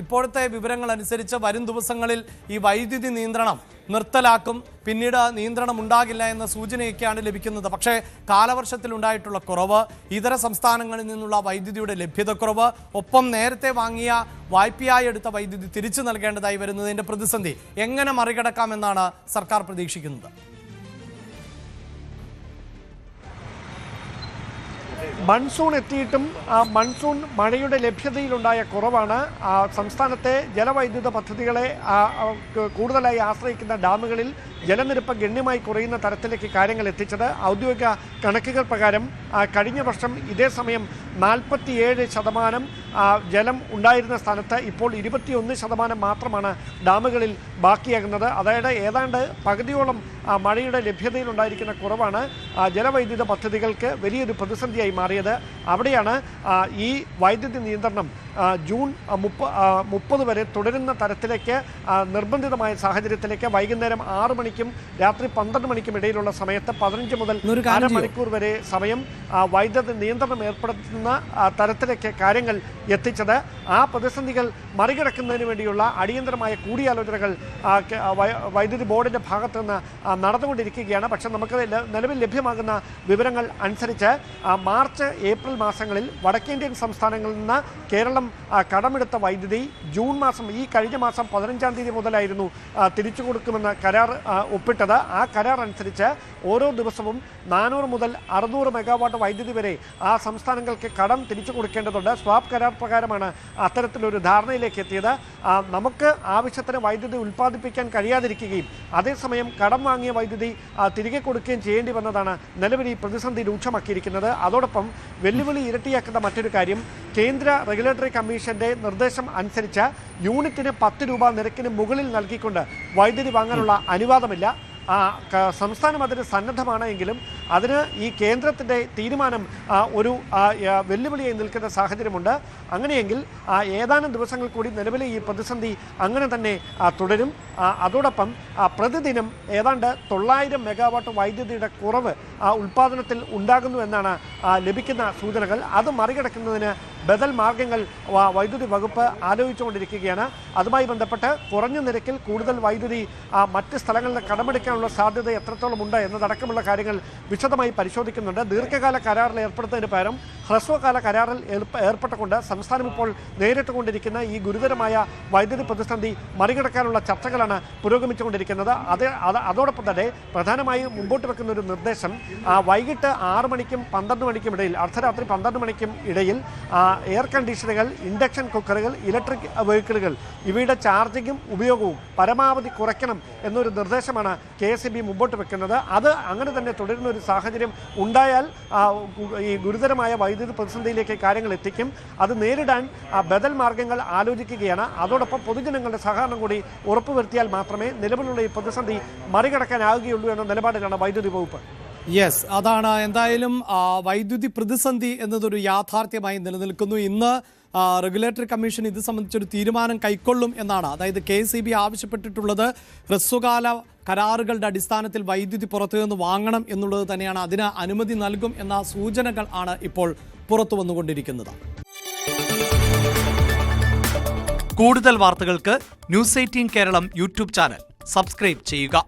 ഇപ്പോഴത്തെ വിവരങ്ങൾ അനുസരിച്ച് വരും ദിവസങ്ങളിൽ ഈ വൈദ്യുതി നിയന്ത്രണം നിർത്തലാക്കും, പിന്നീട് നിയന്ത്രണം ഉണ്ടാകില്ല എന്ന സൂചനയൊക്കെയാണ് ലഭിക്കുന്നത്. പക്ഷേ കാലവർഷത്തിലുണ്ടായിട്ടുള്ള കുറവ്, ഇതര സംസ്ഥാനങ്ങളിൽ നിന്നുള്ള വൈദ്യുതിയുടെ ലഭ്യതക്കുറവ്, ഒപ്പം നേരത്തെ വാങ്ങിയ വായ്പയായി എടുത്ത വൈദ്യുതി തിരിച്ചു നൽകേണ്ടതായി വരുന്നതിൻ്റെ പ്രതിസന്ധി എങ്ങനെ മറികടക്കാമെന്നാണ് സർക്കാർ പ്രതീക്ഷിക്കുന്നത്? മൺസൂൺ എത്തിയിട്ടും മൺസൂൺ മഴയുടെ ലഭ്യതയിലുണ്ടായ കുറവാണ് സംസ്ഥാനത്തെ ജലവൈദ്യുത പദ്ധതികളെ കൂടുതലായി ആശ്രയിക്കുന്ന ഡാമുകളിൽ ജലനിരപ്പ് ഗണ്യമായി കുറയുന്ന തരത്തിലേക്ക് കാര്യങ്ങൾ എത്തിച്ചത്. ഔദ്യോഗിക കണക്കുകൾ പ്രകാരം കഴിഞ്ഞ വർഷം ഇതേ സമയം 47% ജലം ഉണ്ടായിരുന്ന സ്ഥാനത്ത് ഇപ്പോൾ 21% മാത്രമാണ് ഡാമുകളിൽ ബാക്കിയാകുന്നത്. അതായത് ഏതാണ്ട് പകുതിയോളം മഴയുടെ ലഭ്യതയിലുണ്ടായിരിക്കുന്ന കുറവാണ് ജലവൈദ്യുത പദ്ധതികൾക്ക് വലിയൊരു പ്രതിസന്ധിയായി മാറിയത്. അവിടെയാണ് ഈ വൈദ്യുതി നിയന്ത്രണം ജൂൺ 30 വരെ തുടരുന്ന തരത്തിലേക്ക് നിർബന്ധിതമായ സാഹചര്യത്തിലേക്ക് വൈകുന്നേരം 6 മണിക്കും രാത്രി 12 മണിക്കും ഇടയിലുള്ള സമയത്ത് 15 മുതൽ അരമണിക്കൂർ വരെ സമയം വൈദ്യുതി നിയന്ത്രണം ഏർപ്പെടുത്തുന്ന തരത്തിലേക്ക് കാര്യങ്ങൾ എത്തിച്ചത്. ആ പ്രതിസന്ധികൾ മറികടക്കുന്നതിന് വേണ്ടിയുള്ള അടിയന്തരമായ കൂടിയാലോചനകൾ വൈദ്യുതി ബോർഡിൻ്റെ ഭാഗത്തു നിന്ന് നടന്നുകൊണ്ടിരിക്കുകയാണ്. പക്ഷേ നമുക്ക് നിലവിൽ ലഭ്യമാകുന്ന വിവരങ്ങൾ അനുസരിച്ച് മാർച്ച് ഏപ്രിൽ മാസങ്ങളിൽ വടക്കേന്ത്യൻ സംസ്ഥാനങ്ങളിൽ നിന്ന് കേരളം കടമെടുത്ത വൈദ്യുതി ജൂൺ മാസം ഈ കഴിഞ്ഞ മാസം 15-ാം തീയതി മുതലായിരുന്നു തിരിച്ചു കൊടുക്കുമെന്ന് കരാർ ഒപ്പിട്ടത്. ആ കരാർ അനുസരിച്ച് ഓരോ ദിവസവും 400 മുതൽ 600 മെഗാവാട്ട് വൈദ്യുതി വരെ ആ സംസ്ഥാനങ്ങൾക്ക് കടം തിരിച്ചു കൊടുക്കേണ്ടതുണ്ട്. സ്വാപ്പ് കരാർ പ്രകാരമാണ് അത്തരത്തിലൊരു ധാരണയിലേക്ക് എത്തിയത്. നമുക്ക് ആവശ്യത്തിന് വൈദ്യുതി ഉൽപ്പാദിപ്പിക്കാൻ കഴിയാതിരിക്കുകയും അതേസമയം കടം വാങ്ങിയ വൈദ്യുതി തിരികെ കൊടുക്കുകയും ചെയ്യേണ്ടി വന്നതാണ് നിലവിൽ ഈ പ്രതിസന്ധി രൂക്ഷമാക്കിയിരിക്കുന്നത്. അതോടൊപ്പം വെല്ലുവിളി ഇരട്ടിയാക്കുന്ന മറ്റൊരു കാര്യം, കേന്ദ്ര റെഗുലേറ്ററി കമ്മീഷന്റെ നിർദ്ദേശം അനുസരിച്ച് യൂണിറ്റിന് 10 രൂപ നിരക്കിന് മുകളിൽ നൽകിക്കൊണ്ട് വൈദ്യുതി വാങ്ങാനുള്ള അനുവാദമില്ല. സംസ്ഥാനം അതിന് സന്നദ്ധമാണ് എങ്കിലും അതിന് ഈ കേന്ദ്രത്തിൻ്റെ തീരുമാനം ഒരു വെല്ലുവിളിയായി നിൽക്കുന്ന സാഹചര്യമുണ്ട്. അങ്ങനെയെങ്കിൽ ഏതാനും ദിവസങ്ങൾ കൂടി നിലവിലെ ഈ പ്രതിസന്ധി അങ്ങനെ തന്നെ തുടരും. അതോടൊപ്പം പ്രതിദിനം ഏതാണ്ട് 900 മെഗാവാട്ട് വൈദ്യുതിയുടെ കുറവ് ഉൽപ്പാദനത്തിൽ ഉണ്ടാകുന്നു എന്നാണ് ലഭിക്കുന്ന സൂചനകൾ. അത് മറികടക്കുന്നതിന് ബദൽ മാർഗങ്ങൾ വൈദ്യുതി വകുപ്പ് ആലോചിച്ചുകൊണ്ടിരിക്കുകയാണ്. അതുമായി ബന്ധപ്പെട്ട് കുറഞ്ഞ നിരക്കിൽ കൂടുതൽ വൈദ്യുതി മറ്റ് സ്ഥലങ്ങളിൽ കടമെടുക്കാനുള്ള സാധ്യത എത്രത്തോളം ഉണ്ട് എന്നതടക്കമുള്ള കാര്യങ്ങൾ വിശദമായി പരിശോധിക്കുന്നുണ്ട്. ദീർഘകാല കരാറിൽ ഏർപ്പെടുന്നതിന് പകരം ഹ്രസ്വകാല കരാറിൽ ഏർപ്പെട്ടുകൊണ്ട് സംസ്ഥാനം ഇപ്പോൾ നേരിട്ടുകൊണ്ടിരിക്കുന്ന ഈ ഗുരുതരമായ വൈദ്യുതി പ്രതിസന്ധി മറികടക്കാനുള്ള ചർച്ചകളാണ് പുരോഗമിച്ചുകൊണ്ടിരിക്കുന്നത്. അതോടൊപ്പം തന്നെ പ്രധാനമായും മുമ്പോട്ട് വെക്കുന്ന ഒരു നിർദ്ദേശം വൈകിട്ട് 6 മണിക്കും 12 മണിക്കും ഇടയിൽ, അർദ്ധരാത്രി 12 മണിക്കും ഇടയിൽ എയർ കണ്ടീഷനുകൾ, ഇൻഡക്ഷൻ കുക്കറുകൾ, ഇലക്ട്രിക് വെഹിക്കിളുകൾ ഇവയുടെ ചാർജിങ്ങും ഉപയോഗവും പരമാവധി കുറയ്ക്കണം എന്നൊരു നിർദ്ദേശമാണ് KSEB മുമ്പോട്ട് വെക്കുന്നത്. അത് അങ്ങനെ തന്നെ തുടരുന്ന ഒരു സാഹചര്യം ഉണ്ടായാൽ ഈ ഗുരുതരമായ വൈദ്യുതി പ്രതിസന്ധിയിലേക്ക് കാര്യങ്ങൾ എത്തിക്കും. അത് നേരിടാൻ ബദൽ മാർഗങ്ങൾ ആലോചിക്കുകയാണ്. അതോടൊപ്പം പൊതുജനങ്ങളുടെ സഹകരണം കൂടി ഉറപ്പുവരുത്തിയാൽ മാത്രമേ നിലവിലുള്ള ഈ പ്രതിസന്ധി മറികടക്കാനാവുകയുള്ളൂ എന്ന നിലപാടിലാണ് വൈദ്യുതി വകുപ്പ്. യെസ്, അതാണ്. എന്തായാലും വൈദ്യുതി പ്രതിസന്ധി എന്നതൊരു യാഥാർത്ഥ്യമായി നിലനിൽക്കുന്നു. ഇന്ന് റെഗുലേറ്ററി കമ്മീഷൻ ഇത് സംബന്ധിച്ചൊരു തീരുമാനം കൈക്കൊള്ളും എന്നാണ്, അതായത് KSEB ആവശ്യപ്പെട്ടിട്ടുള്ളത് ഹ്രസ്വകാല കരാറുകളുടെ അടിസ്ഥാനത്തിൽ വൈദ്യുതി പുറത്തു നിന്ന് വാങ്ങണം എന്നുള്ളത് തന്നെയാണ്. അതിന് അനുമതി നൽകും എന്ന സൂചനകൾ ആണ് ഇപ്പോൾ പുറത്തു വന്നുകൊണ്ടിരിക്കുന്നത്. കൂടുതൽ വാർത്തകൾക്ക് News 18 Keralam YouTube channel subscribe ചെയ്യുക.